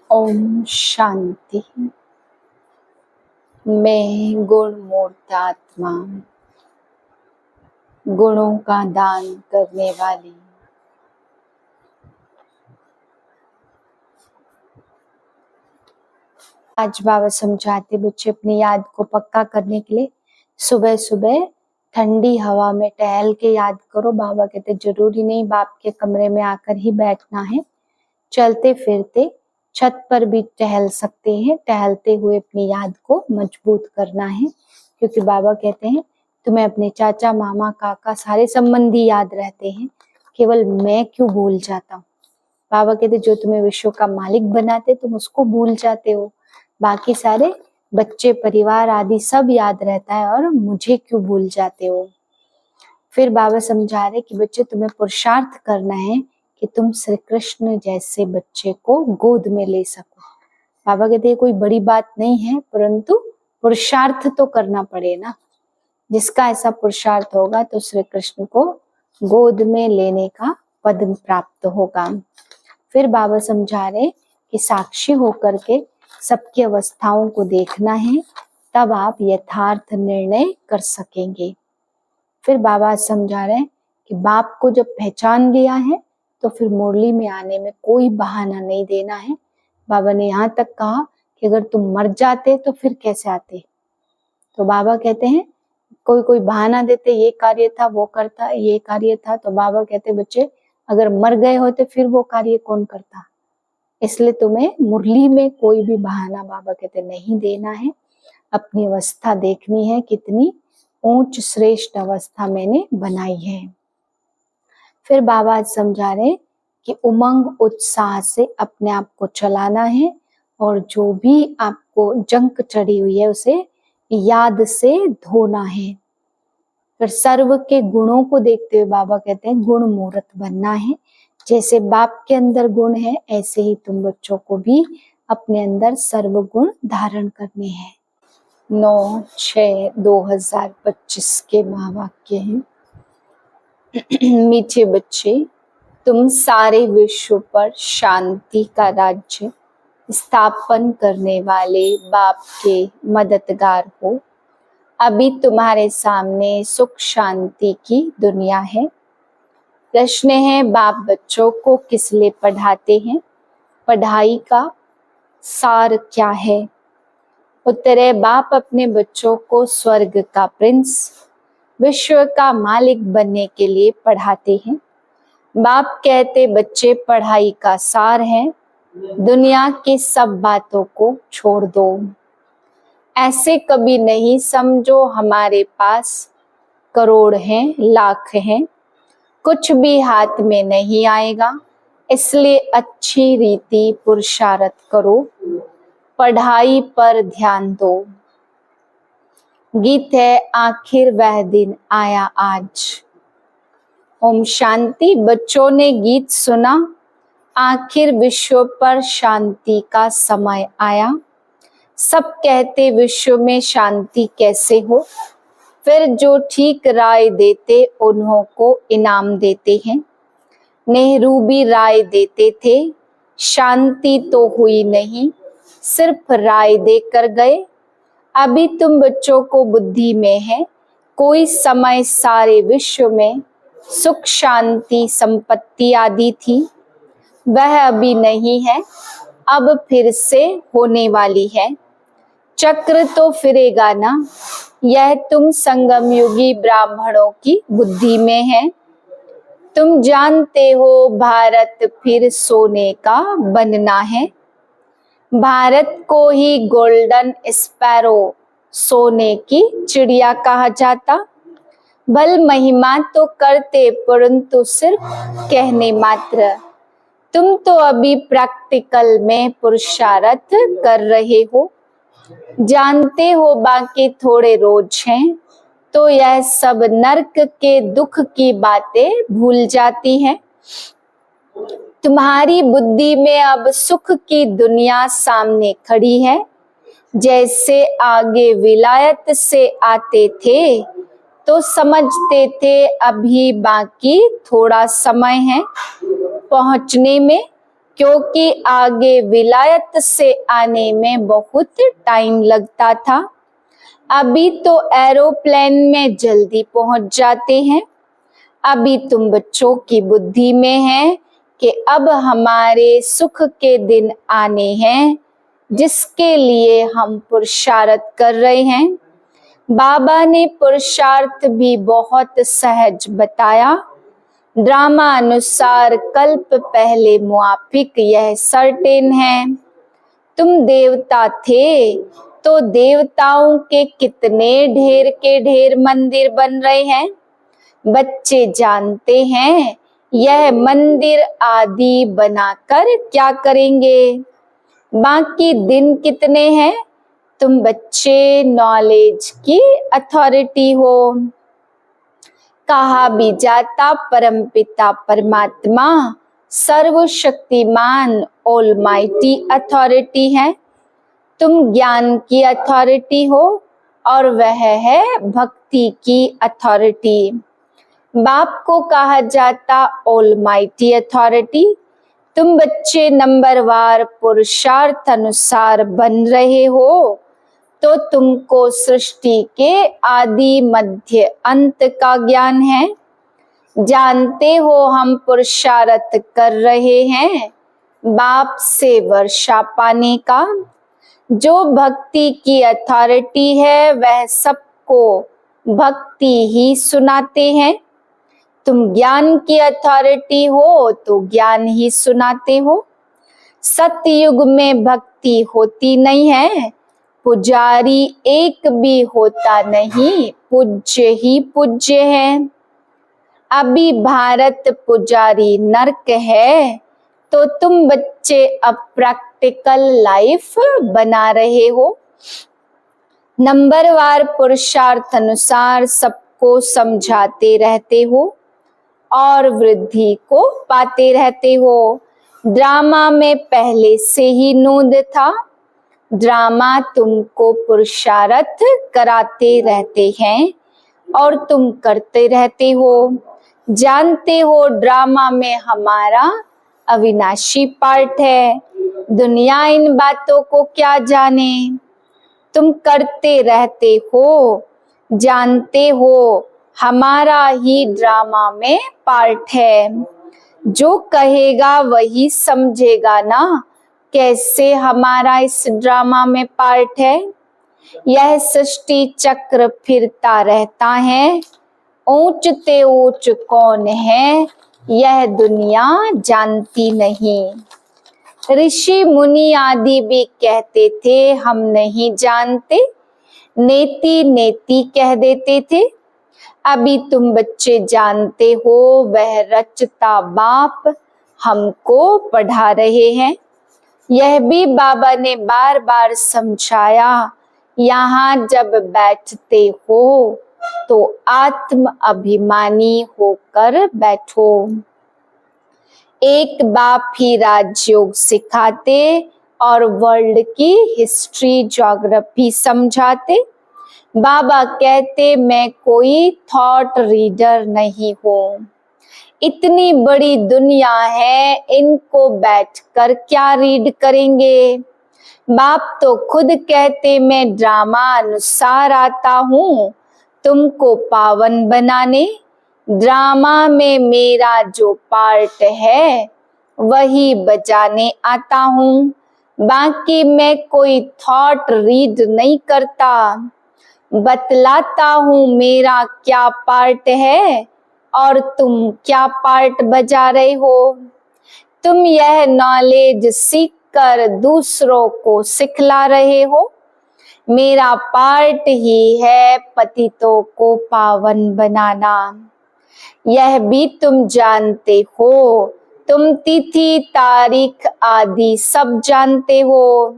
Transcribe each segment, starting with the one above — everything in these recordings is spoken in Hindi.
ओम शांति। मैं गुण मूर्त आत्मा, गुणों का दान करने वाली आज बाबा समझाते बच्चे अपनी याद को पक्का करने के लिए सुबह सुबह ठंडी हवा में टहल के याद करो। बाबा कहते जरूरी नहीं बाप के कमरे में आकर ही बैठना है, चलते फिरते छत पर भी टहल सकते हैं। टहलते हुए अपनी याद को मजबूत करना है, क्योंकि बाबा कहते हैं तुम्हें अपने चाचा मामा काका सारे संबंधी याद रहते हैं, केवल मैं क्यों भूल जाता हूँ। बाबा कहते जो तुम्हें विश्व का मालिक बनाते तुम उसको भूल जाते हो, बाकी सारे बच्चे परिवार आदि सब याद रहता है और मुझे क्यों भूल जाते हो। फिर बाबा समझा रहे कि बच्चे तुम्हें पुरुषार्थ करना है कि तुम श्री कृष्ण जैसे बच्चे को गोद में ले सको। बाबा कहते हैं कोई बड़ी बात नहीं है, परंतु पुरुषार्थ तो करना पड़े ना। जिसका ऐसा पुरुषार्थ होगा तो श्री कृष्ण को गोद में लेने का पद प्राप्त होगा। फिर बाबा समझा रहे कि साक्षी होकर के सबकी अवस्थाओं को देखना है, तब आप यथार्थ निर्णय कर सकेंगे। फिर बाबा समझा रहे हैं कि बाप को जब पहचान लिया है तो फिर मुरली में आने में कोई बहाना नहीं देना है। बाबा ने यहाँ तक कहा कि अगर तुम मर जाते तो फिर कैसे आते। तो बाबा कहते हैं कोई कोई बहाना देते, ये कार्य था वो करता, ये कार्य था। तो बाबा कहते बच्चे अगर मर गए होते फिर वो कार्य कौन करता। इसलिए तुम्हें मुरली में कोई भी बहाना बाबा कहते नहीं देना है। अपनी अवस्था देखनी है, कितनी ऊंच श्रेष्ठ अवस्था मैंने बनाई है। फिर बाबा समझा रहे कि उमंग उत्साह से अपने आप को चलाना है, और जो भी आपको जंक चढ़ी हुई है उसे याद से धोना है। फिर सर्व के गुणों को देखते हुए बाबा कहते हैं गुण मूर्त बनना है। जैसे बाप के अंदर गुण है ऐसे ही तुम बच्चों को भी अपने अंदर सर्व गुण धारण करने हैं। 9/6/2025 के महावाक्य हैं। मीठे बच्चे, तुम सारे विश्व पर शांति का राज्य स्थापन करने वाले बाप के मददगार हो। अभी तुम्हारे सामने सुख शांति की दुनिया है। प्रश्न है बाप बच्चों को किस लिए पढ़ाते हैं, पढ़ाई का सार क्या है। उत्तर है बाप अपने बच्चों को स्वर्ग का प्रिंस, विश्व का मालिक बनने के लिए पढ़ाते हैं। बाप कहते बच्चे पढ़ाई का सार है, दुनिया की सब बातों को छोड़ दो। ऐसे कभी नहीं समझो हमारे पास करोड़ हैं लाख हैं, कुछ भी हाथ में नहीं आएगा। इसलिए अच्छी रीति पुरुषार्थ करो, पढ़ाई पर ध्यान दो। गीत है आखिर वह दिन आया आज। ओम शांति। बच्चों ने गीत सुना, आखिर विश्व पर शांति का समय आया। सब कहते विश्व में शांति कैसे हो, फिर जो ठीक राय देते उन्हों को इनाम देते हैं। नेहरू भी राय देते थे, शांति तो हुई नहीं, सिर्फ राय देकर गए। अभी तुम बच्चों को बुद्धि में है, कोई समय सारे विश्व में सुख शांति संपत्ति आदि थी, वह अभी नहीं है, अब फिर से होने वाली है। चक्र तो फिरेगा ना, यह तुम संगम युगी ब्राह्मणों की बुद्धि में है। तुम जानते हो भारत फिर सोने का बनना है। भारत को ही गोल्डन स्पैरो, सोने की चिड़िया कहा जाता। बल महिमा तो करते परंतु सिर्फ कहने मात्र। तुम तो अभी प्रैक्टिकल में पुरुषार्थ कर रहे हो, जानते हो बाकी थोड़े रोज हैं, तो यह सब नरक के दुख की बातें भूल जाती हैं। तुम्हारी बुद्धि में अब सुख की दुनिया सामने खड़ी है। जैसे आगे विलायत से आते थे तो समझते थे अभी बाकी थोड़ा समय है पहुंचने में। क्योंकि आगे विलायत से आने में बहुत टाइम लगता था। अभी तो एरोप्लेन में जल्दी पहुंच जाते हैं। अभी तुम बच्चों की बुद्धि में है कि अब हमारे सुख के दिन आने हैं, जिसके लिए हम पुरुषार्थ कर रहे हैं। बाबा ने पुरुषार्थ भी बहुत सहज बताया। ड्रामा अनुसार कल्प पहले मुआफिक यह सर्टेन है। तुम देवता थे तो देवताओं के कितने ढेर के ढेर मंदिर बन रहे हैं। बच्चे जानते हैं यह मंदिर आदि बनाकर क्या करेंगे। बाकी दिन कितने हैं। तुम बच्चे नॉलेज की अथॉरिटी हो। कहा भी जाता परमपिता परमात्मा सर्वशक्तिमान ऑलमाइटी अथॉरिटी है। तुम ज्ञान की अथॉरिटी हो और वह है भक्ति की अथॉरिटी। बाप को कहा जाता ऑलमाइटी अथॉरिटी। तुम बच्चे नंबरवार पुरुषार्थ अनुसार बन रहे हो तो तुमको सृष्टि के आदि मध्य अंत का ज्ञान है। जानते हो हम पुरुषार्थ कर रहे हैं बाप से वर्षा पाने का। जो भक्ति की अथॉरिटी है वह सबको भक्ति ही सुनाते हैं। तुम ज्ञान की अथॉरिटी हो तो ज्ञान ही सुनाते हो। सतयुग में भक्ति होती नहीं है, पुजारी एक भी होता नहीं, पूज्य ही पूज्य है। अभी भारत पुजारी नरक है तो तुम बच्चे अब प्रैक्टिकल लाइफ बना रहे हो। नंबरवार पुरुषार्थ अनुसार सबको समझाते रहते हो और वृद्धि को पाते रहते हो। ड्रामा में पहले से ही नूद था। ड्रामा तुमको पुरुषार्थ कराते रहते हैं और तुम करते रहते हो। जानते हो ड्रामा में हमारा अविनाशी पार्ट है। दुनिया इन बातों को क्या जाने। तुम करते रहते हो, जानते हो हमारा ही ड्रामा में पार्ट है। जो कहेगा वही समझेगा ना कैसे हमारा इस ड्रामा में पार्ट है। यह सृष्टि चक्र फिरता रहता है। ऊंच ते ऊंच कौन है यह दुनिया जानती नहीं। ऋषि मुनि आदि भी कहते थे हम नहीं जानते, नेति नेति कह देते थे। अभी तुम बच्चे जानते हो वह रचता बाप हमको पढ़ा रहे हैं। यह भी बाबा ने बार बार समझाया। यहाँ जब बैठते हो तो आत्म अभिमानी होकर बैठो। एक बाप ही राजयोग सिखाते और वर्ल्ड की हिस्ट्री ज्योग्राफी समझाते। बाबा कहते मैं कोई थॉट रीडर नहीं हूँ। इतनी बड़ी दुनिया है, इनको बैठकर क्या रीड करेंगे। बाप तो खुद कहते मैं ड्रामा अनुसार आता हूँ तुमको पावन बनाने। ड्रामा में मेरा जो पार्ट है वही बजाने आता हूँ। बाकी मैं कोई थॉट रीड नहीं करता। बतलाता हूँ मेरा क्या पार्ट है और तुम क्या पार्ट बजा रहे हो। तुम यह नॉलेज सीख कर दूसरों को सिखला रहे हो। मेरा पार्ट ही है पतितों को पावन बनाना। यह भी तुम जानते हो। तुम तिथि तारीख आदि सब जानते हो।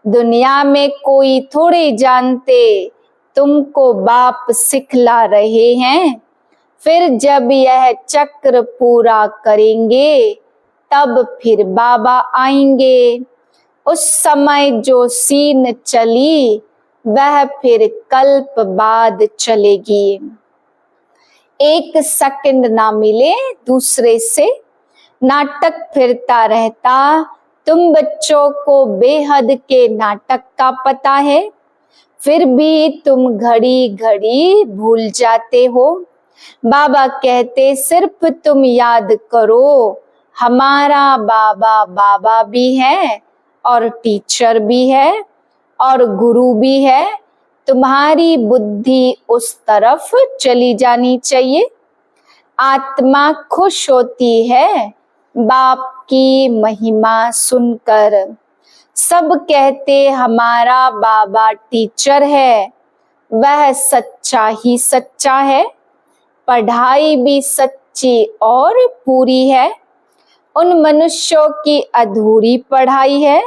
दुनिया में कोई थोड़े जानते, तुमको बाप सिखला रहे हैं। फिर जब यह चक्र पूरा करेंगे तब फिर बाबा आएंगे। उस समय जो सीन चली वह फिर कल्प बाद चलेगी। एक सेकंड ना मिले दूसरे से। नाटक फिरता रहता। तुम बच्चों को बेहद के नाटक का पता है, फिर भी तुम घड़ी घड़ी भूल जाते हो। बाबा कहते सिर्फ तुम याद करो, हमारा बाबा बाबा भी है और टीचर भी है और गुरु भी है। तुम्हारी बुद्धि उस तरफ चली जानी चाहिए। आत्मा खुश होती है बाप की महिमा सुनकर। सब कहते हमारा बाबा टीचर है, वह सच्चा ही सच्चा है। पढ़ाई भी सच्ची और पूरी है। उन मनुष्यों की अधूरी पढ़ाई है,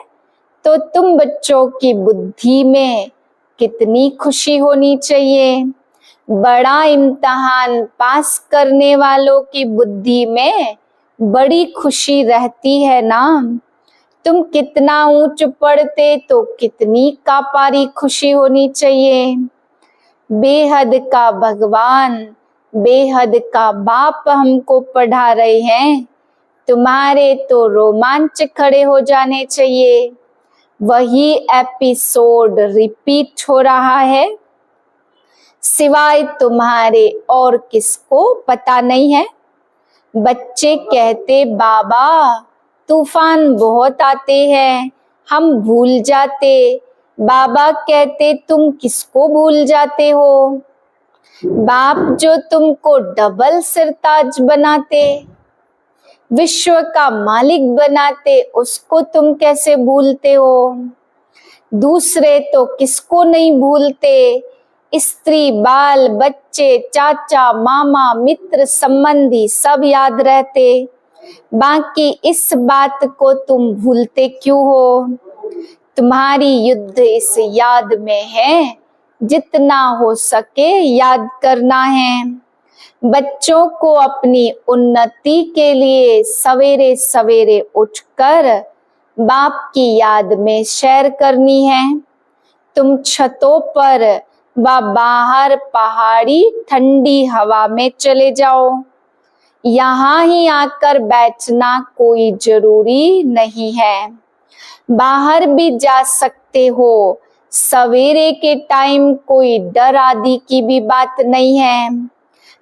तो तुम बच्चों की बुद्धि में कितनी खुशी होनी चाहिए। बड़ा इम्तिहान पास करने वालों की बुद्धि में बड़ी खुशी रहती है ना। तुम कितना ऊंच पढ़ते तो कितनी कापारी खुशी होनी चाहिए। बेहद का भगवान, बेहद का बाप हमको पढ़ा रहे हैं, तुम्हारे तो रोमांच खड़े हो जाने चाहिए। वही एपिसोड रिपीट हो रहा है, सिवाय तुम्हारे और किसको पता नहीं है। बच्चे कहते बाबा तूफान बहुत आते हैं, हम भूल जाते। बाबा कहते तुम किसको भूल जाते हो। बाप जो तुमको डबल सिरताज बनाते, विश्व का मालिक बनाते, उसको तुम कैसे भूलते हो। दूसरे तो किसको नहीं भूलते, स्त्री, बाल, बच्चे, चाचा, मामा, मित्र, संबंधी सब याद रहते। बाकी इस बात को तुम भूलते क्यों हो। तुम्हारी युद्ध इस याद में है, जितना हो सके याद करना है। बच्चों को अपनी उन्नति के लिए सवेरे सवेरे उठकर बाप की याद में सैर करनी है। तुम छतों पर व बाहर पहाड़ी ठंडी हवा में चले जाओ। यहाँ ही आकर बैठना कोई जरूरी नहीं है, बाहर भी जा सकते हो। सवेरे के टाइम कोई डर आदि की भी बात नहीं है।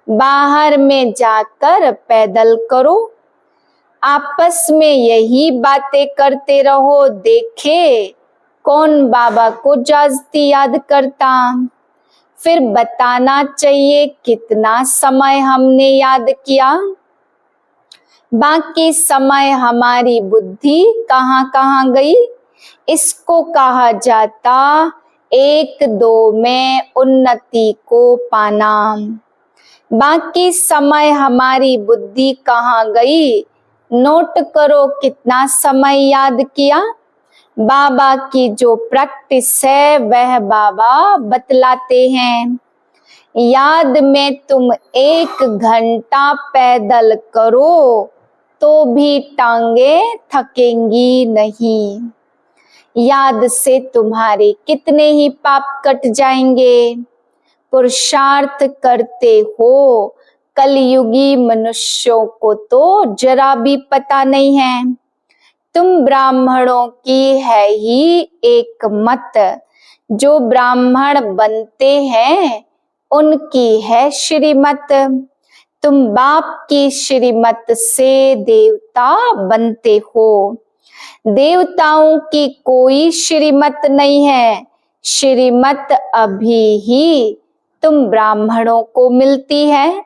बाहर में जाकर पैदल करो, आपस में यही बातें करते रहो। देखे कौन बाबा को जास्ती याद करता। फिर बताना चाहिए कितना समय हमने याद किया। बाकी समय हमारी बुद्धि कहाँ कहाँ गई। इसको कहा जाता एक दो में उन्नति को पाना। बाकी समय हमारी बुद्धि कहाँ गई, नोट करो कितना समय याद किया। बाबा की जो प्रैक्टिस है वह बाबा बतलाते हैं। याद में तुम 1 घंटा पैदल करो तो भी टांगे थकेंगी नहीं। याद से तुम्हारे कितने ही पाप कट जाएंगे। पुरुषार्थ करते हो, कलयुगी मनुष्यों को तो जरा भी पता नहीं है। तुम ब्राह्मणों की है ही एक मत, जो ब्राह्मण बनते हैं उनकी है श्रीमत। तुम बाप की श्रीमत से देवता बनते हो। देवताओं की कोई श्रीमत नहीं है, श्रीमत अभी ही तुम ब्राह्मणों को मिलती है।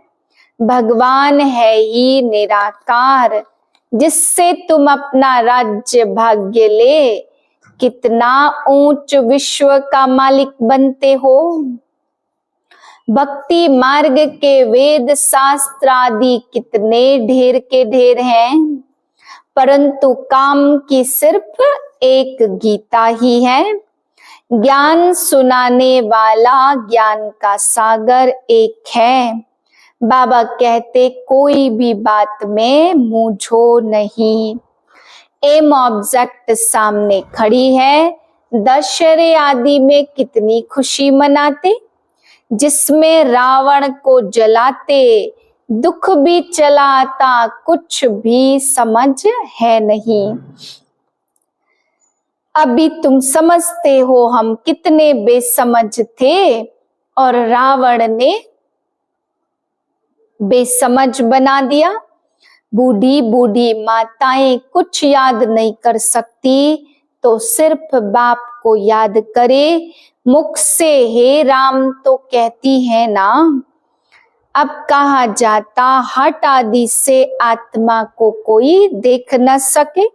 भगवान है ही निराकार, जिससे तुम अपना राज्य भाग्य ले कितना ऊंच विश्व का मालिक बनते हो। भक्ति मार्ग के वेद शास्त्र आदि कितने ढेर के ढेर हैं, परंतु काम की सिर्फ एक गीता ही है। ज्ञान सुनाने वाला ज्ञान का सागर एक है। बाबा कहते कोई भी बात में मूझो नहीं। एम ऑब्जेक्ट सामने खड़ी है। दशहरे आदि में कितनी खुशी मनाते, जिसमें रावण को जलाते दुख भी चलाता कुछ भी समझ है नहीं। अभी तुम समझते हो हम कितने बेसमझ थे और रावण ने बेसमझ बना दिया। बूढ़ी बूढ़ी माताएं कुछ याद नहीं कर सकती तो सिर्फ बाप को याद करे, मुख से हे राम तो कहती है ना। अब कहा जाता हट आदि से आत्मा को कोई देख न सके,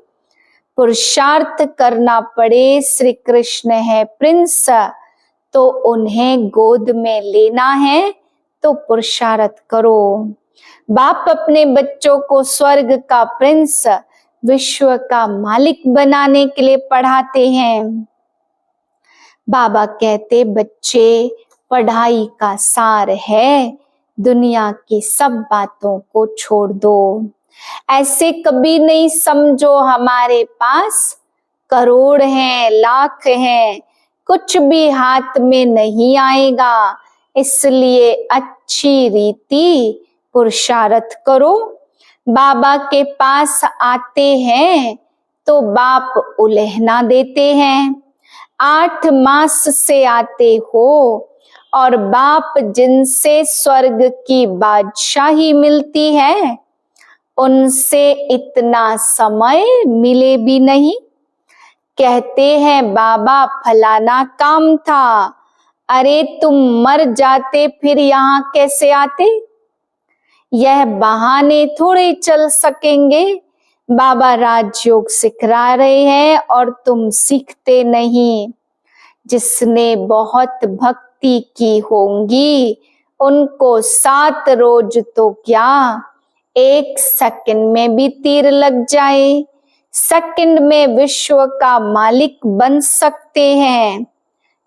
पुरुषार्थ करना पड़े। श्री कृष्ण है प्रिंस तो उन्हें गोद में लेना है तो पुरुषार्थ करो। बाप अपने बच्चों को स्वर्ग का प्रिंस, विश्व का मालिक बनाने के लिए पढ़ाते हैं। बाबा कहते बच्चे पढ़ाई का सार है, दुनिया की सब बातों को छोड़ दो। ऐसे कभी नहीं समझो हमारे पास करोड़ हैं लाख हैं, कुछ भी हाथ में नहीं आएगा। इसलिए अच्छी रीति पुरुषार्थ करो। बाबा के पास आते हैं तो बाप उल्हना देते हैं। 8 मास से आते हो और बाप जिनसे स्वर्ग की बादशाही मिलती है उनसे इतना समय मिले भी नहीं। कहते हैं बाबा फलाना काम था, अरे तुम मर जाते फिर यहाँ कैसे आते। यह बहाने थोड़े चल सकेंगे। बाबा राजयोग सिखा रहे हैं और तुम सीखते नहीं। जिसने बहुत भक्ति की होंगी उनको 7 रोज तो क्या 1 सेकंड में भी तीर लग जाए, सेकंड में विश्व का मालिक बन सकते हैं।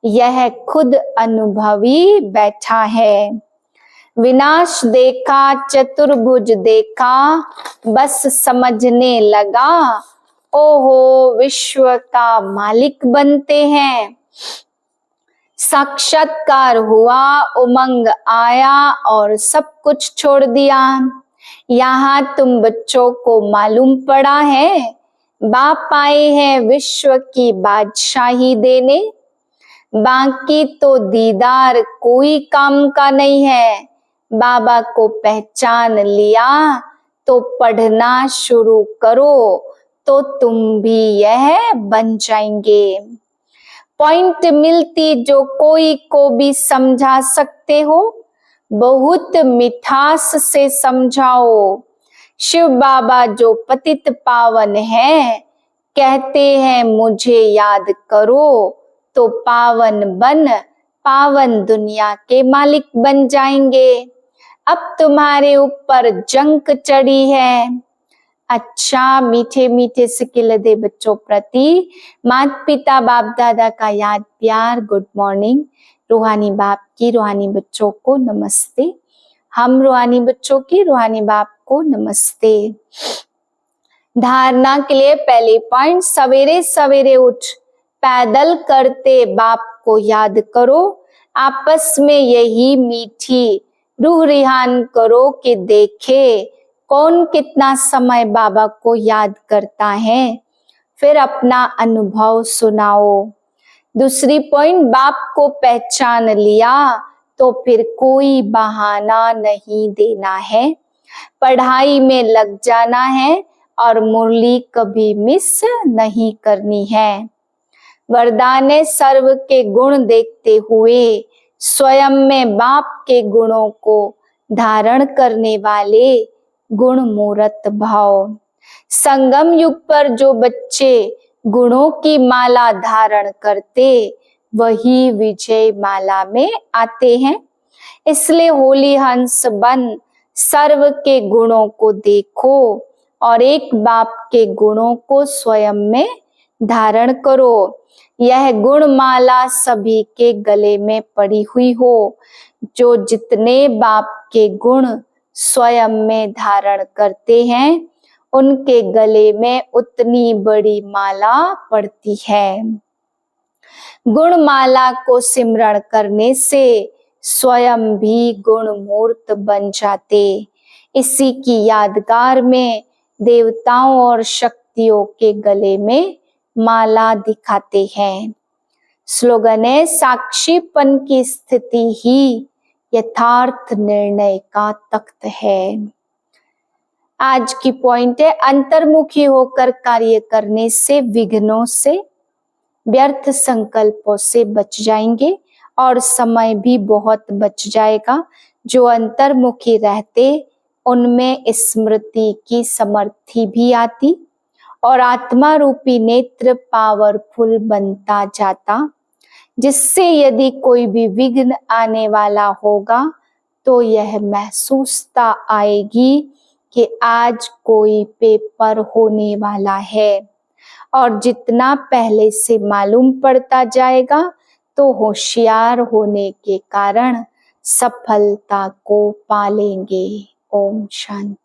यह खुद अनुभवी बैठा है। विनाश देखा चतुर्भुज देखा बस समझने लगा, ओहो विश्व का मालिक बनते हैं। साक्षात्कार हुआ, उमंग आया और सब कुछ छोड़ दिया। यहाँ तुम बच्चों को मालूम पड़ा है बाप आए हैं विश्व की बादशाही देने। बाकी तो दीदार कोई काम का नहीं है। बाबा को पहचान लिया तो पढ़ना शुरू करो तो तुम भी यह बन जाएंगे। पॉइंट मिलती जो कोई को भी समझा सकते हो, बहुत मिठास से समझाओ। शिव बाबा जो पतित पावन है कहते हैं मुझे याद करो तो पावन बन पावन दुनिया के मालिक बन जाएंगे। अब तुम्हारे ऊपर जंक चढ़ी है। अच्छा मीठे मीठे सिकिल दे बच्चों प्रति माता पिता बाप दादा का याद प्यार गुड मॉर्निंग। रूहानी बाप की रूहानी बच्चों को नमस्ते। हम रूहानी बच्चों की रूहानी बाप को नमस्ते। धारणा के लिए पहले पॉइंट, सवेरे सवेरे उठ पैदल करते बाप को याद करो। आपस में यही मीठी रूह रिहान करो कि देखे कौन कितना समय बाबा को याद करता है, फिर अपना अनुभव सुनाओ। दूसरी पॉइंट, बाप को पहचान लिया तो फिर कोई बहाना नहीं देना है, पढ़ाई में लग जाना है और मुरली कभी मिस नहीं करनी है। वरदान सर्व के गुण देखते हुए स्वयं में बाप के गुणों को धारण करने वाले गुण मूर्त भाव। संगम युग पर जो बच्चे गुणों की माला धारण करते वही विजय माला में आते हैं। इसलिए होली हंस बन सर्व के गुणों को देखो और एक बाप के गुणों को स्वयं में धारण करो। यह गुण माला सभी के गले में पड़ी हुई हो। जो जितने बाप के गुण स्वयं में धारण करते हैं उनके गले में उतनी बड़ी माला पड़ती है। गुण माला को सिमरण करने से स्वयं भी गुण मूर्त बन जाते। इसी की यादगार में देवताओं और शक्तियों के गले में माला दिखाते हैं। स्लोगन है, साक्षीपन की स्थिति ही यथार्थ निर्णय का तख्त है। आज की पॉइंट है, अंतर्मुखी होकर कार्य करने से विघ्नों से, व्यर्थ संकल्पों से बच जाएंगे और समय भी बहुत बच जाएगा। जो अंतर्मुखी रहते उनमें स्मृति की समर्थि भी आती और आत्मा रूपी नेत्र पावरफुल बनता जाता, जिससे यदि कोई भी विघ्न आने वाला होगा तो यह महसूसता आएगी कि आज कोई पेपर होने वाला है, और जितना पहले से मालूम पड़ता जाएगा तो होशियार होने के कारण सफलता को पालेंगे। ओम शांति।